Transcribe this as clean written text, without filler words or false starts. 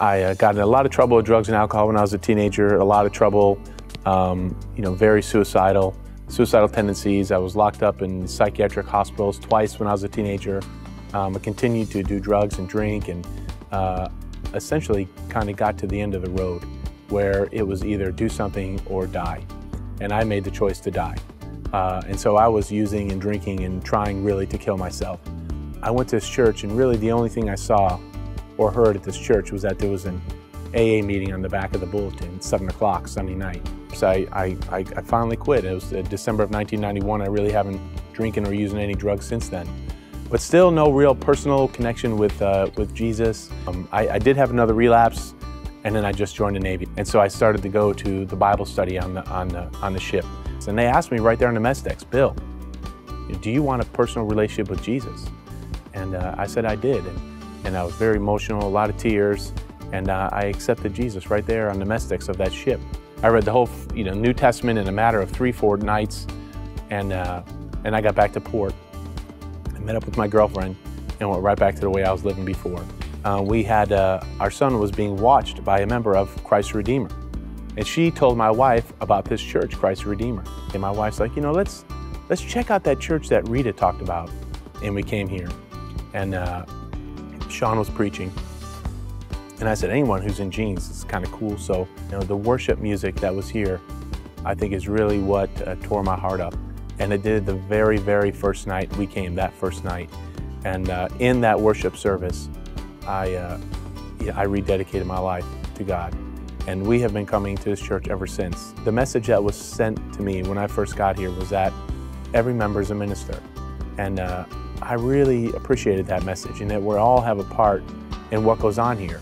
I got in a lot of trouble with drugs and alcohol when I was a teenager, a lot of trouble, very suicidal tendencies. I was locked up in psychiatric hospitals twice when I was a teenager. I continued to do drugs and drink, and essentially kind of got to the end of the road where it was either do something or die. And I made the choice to die. And so I was using and drinking and trying really to kill myself. I went to this church, and really the only thing I saw or heard at this church was that there was an AA meeting on the back of the bulletin, 7 o'clock Sunday night. So I finally quit. It was December of 1991. I really haven't drinking or using any drugs since then. But still no real personal connection with Jesus. I did have another relapse, and then I just joined the Navy. And so I started to go to the Bible study on the ship. And they asked me right there on the mess decks, Bill, do you want a personal relationship with Jesus? And I said I did. And I was very emotional, a lot of tears, and I accepted Jesus right there on the mess decks of that ship. I read the whole New Testament in a matter of 3-4 nights, and I got back to port. I met up with my girlfriend and went right back to the way I was living before. We had, our son was being watched by a member of Christ the Redeemer. And she told my wife about this church, Christ the Redeemer. And my wife's like, let's check out that church that Rita talked about. And we came here, and Sean was preaching. And I said, anyone who's in jeans is kind of cool. So, the worship music that was here, I think is really what tore my heart up. And it did the very, very first night we came, that first night. And in that worship service, I rededicated my life to God. And we have been coming to this church ever since. The message that was sent to me when I first got here was that every member is a minister. And I really appreciated that message, and that we all have a part in what goes on here.